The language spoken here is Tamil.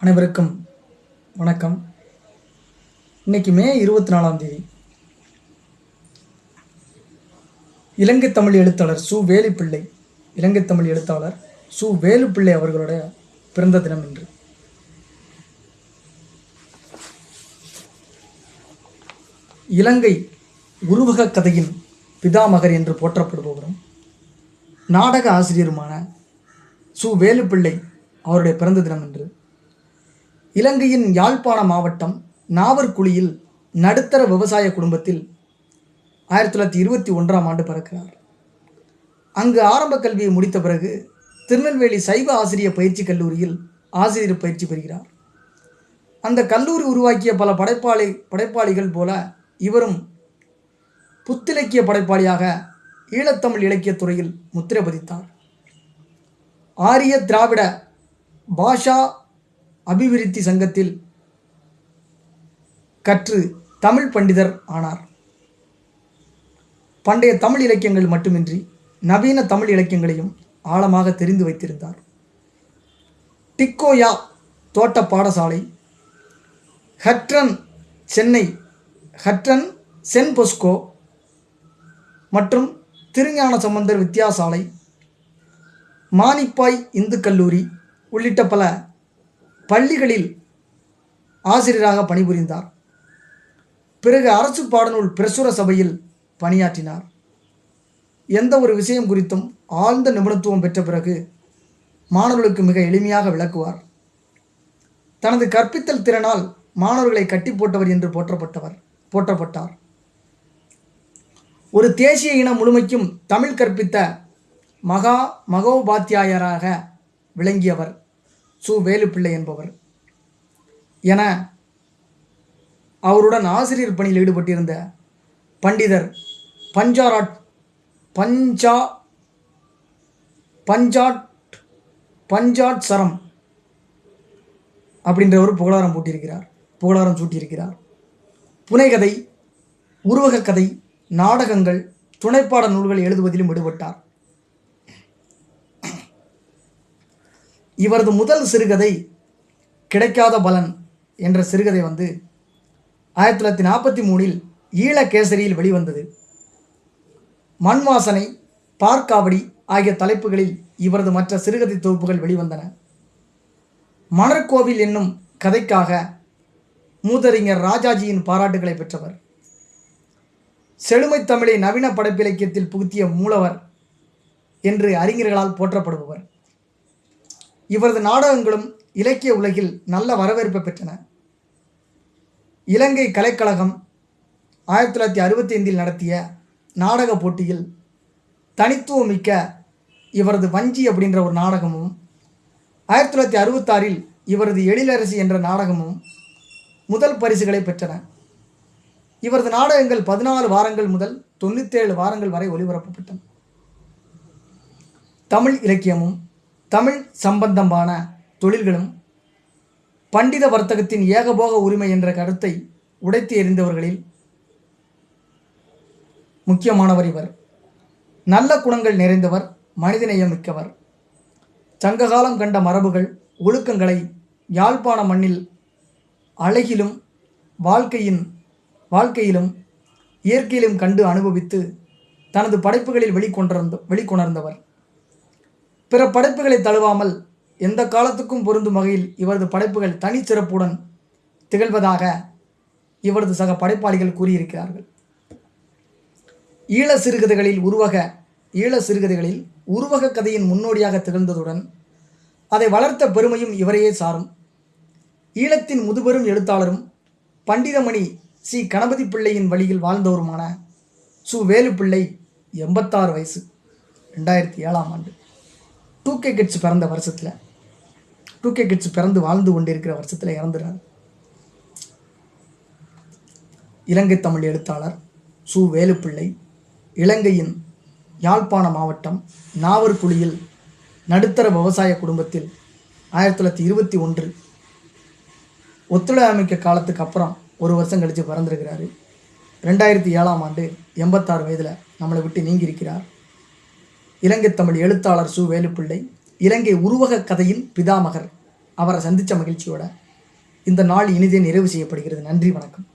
அனைவருக்கும் வணக்கம். இன்னைக்கு மே 24ஆம் தேதி இலங்கை தமிழ் எழுத்தாளர் சு வேலுப்பிள்ளை அவர்களுடைய பிறந்த தினம் இன்று. இலங்கை உருவக கதையின் பிதாமகர் என்று போற்றப்படுபவரும் நாடக ஆசிரியருமான சு வேலுப்பிள்ளை அவருடைய பிறந்த தினம் இன்று. இலங்கையின் யாழ்ப்பாண மாவட்டம் நாவற்குழியில் நடுத்தர விவசாய குடும்பத்தில் 1921ஆம் ஆண்டு பிறக்கிறார். அங்கு ஆரம்ப கல்வியை முடித்த பிறகு திருநெல்வேலி சைவ ஆசிரியர் பயிற்சி கல்லூரியில் ஆசிரியர் பயிற்சி பெறுகிறார். அந்த கல்லூரி உருவாக்கிய பல படைப்பாளிகள் போல இவரும் புத்திலக்கிய படைப்பாளியாக ஈழத்தமிழ் இலக்கியத் துறையில் முத்திரை பதித்தார். ஆரிய திராவிட பாஷா அபிவிருத்தி சங்கத்தில் கற்று தமிழ் பண்டிதர் ஆனார். பண்டைய தமிழ் இலக்கியங்கள் மட்டுமின்றி நவீன தமிழ் இலக்கியங்களையும் ஆழமாக தெரிந்து வைத்திருந்தார். டிக்கோயா தோட்ட பாடசாலை, ஹட்ரன் சென் பொஸ்கோ மற்றும் திருஞான சம்பந்தர் வித்தியாசாலை, மானிப்பாய் இந்து கல்லூரி உள்ளிட்ட பல பள்ளிகளில் ஆசிரியராக பணிபுரிந்தார். பிறகு அரசு பாடநூல் பிரசுர சபையில் பணியாற்றினார். எந்த ஒரு விஷயம் குறித்தும் ஆழ்ந்த நிபுணத்துவம் பெற்ற பிறகு மாணவர்களுக்கு மிக எளிமையாக விளக்குவார். தனது கற்பித்தல் திறனால் மாணவர்களை கட்டி போட்டவர் என்று போற்றப்பட்டார். ஒரு தேசிய இனம் முழுமைக்கும் தமிழ் கற்பித்த மகோபாத்தியாயராக விளங்கியவர் சு வேலுப்பிள்ளை என்பவர் என அவருடன் ஆசிரியர் பணியில் ஈடுபட்டிருந்த பண்டிதர் பஞ்சாட் சரம் அப்படின்றவர் புகழாரம் சூட்டியிருக்கிறார். புனைகதை, உருவக கதை, நாடகங்கள், துணைப்பாட நூல்கள் எழுதுவதிலும் ஈடுபட்டார். இவரது முதல் சிறுகதை கிடைக்காத பலன் என்ற சிறுகதை 1943இல் ஈழகேசரியில் வெளிவந்தது. மண் வாசனை, பார்க்காவடி ஆகிய தலைப்புகளில் இவரது மற்ற சிறுகதை தொகுப்புகள் வெளிவந்தன. மணற்கோவில் என்னும் கதைக்காக மூதறிஞர் ராஜாஜியின் பாராட்டுகளை பெற்றவர். செழுமை தமிழை நவீன படைப்பிலக்கியத்தில் புகுத்திய மூலவர் என்று அறிஞர்களால் போற்றப்படுபவர். இவரது நாடகங்களும் இலக்கிய உலகில் நல்ல வரவேற்பை பெற்றன. இலங்கை கலைக்கழகம் 1965இல் நடத்திய நாடக போட்டியில் தனித்துவமிக்க இவரது வஞ்சி அப்படின்ற ஒரு நாடகமும், 1966இல் இவரது எழிலரசி என்ற நாடகமும் முதல் பரிசுகளை பெற்றன. இவரது நாடகங்கள் 14 வாரங்கள் முதல் 97 வாரங்கள் வரை ஒளிபரப்பப்பட்டன. தமிழ் இலக்கியமும் தமிழ் சம்பந்தமான தொழில்களும் பண்டித வர்த்தகத்தின் ஏகபோக உரிமை என்ற கருத்தை உடைத்து எறிந்தவர்களில் முக்கியமானவர் இவர். நல்ல குணங்கள் நிறைந்தவர், மனிதநேயம் மிக்கவர். சங்ககாலம் கண்ட மரபுகள், ஒழுக்கங்களை யாழ்ப்பாண மண்ணில் அழகிலும் வாழ்க்கையிலும் இயற்கையிலும் கண்டு அனுபவித்து தனது படைப்புகளில் வெளிக்கொணர்ந்தவர். பிற படைப்புகளை தழுவாமல் எந்த காலத்துக்கும் பொருந்தும் வகையில் இவரது படைப்புகள் தனிச்சிறப்புடன் திகழ்வதாக இவரது சக படைப்பாளிகள் கூறியிருக்கிறார்கள். ஈழ சிறுகதைகளில் உருவக கதையின் முன்னோடியாக திகழ்ந்ததுடன் அதை வளர்த்த பெருமையும் இவரையே சாரும். ஈழத்தின் முதுபெரும் எழுத்தாளரும் பண்டிதமணி சி கணபதி பிள்ளையின் வழியில் வாழ்ந்தவருமான சு வேலுப்பிள்ளை 86 வயசு, 2007ஆம் ஆண்டு. 2K கிட்ஸ் பிறந்து வாழ்ந்து கொண்டிருக்கிற வருஷத்தில் இறந்துறார். இலங்கை தமிழ் எழுத்தாளர் சு வேலுப்பிள்ளை இலங்கையின் யாழ்ப்பாண மாவட்டம் நாவற்குழியில் நடுத்தர விவசாய குடும்பத்தில் 1921 ஒத்துழையாமைக்க காலத்துக்கு அப்புறம் ஒரு வருஷம் கழித்து பிறந்திருக்கிறாரு. 2007ஆம் ஆண்டு 86 வயதில் நம்மளை விட்டு நீங்கியிருக்கிறார். இலங்கை தமிழ் எழுத்தாளர் சு வேலுப்பிள்ளை இலங்கை உருவக கதையின் பிதாமகர் அவரை சந்தித்த மகிழ்ச்சியோட இந்த நாள் இனிதே நிறைவு செய்யப்படுகிறது. நன்றி, வணக்கம்.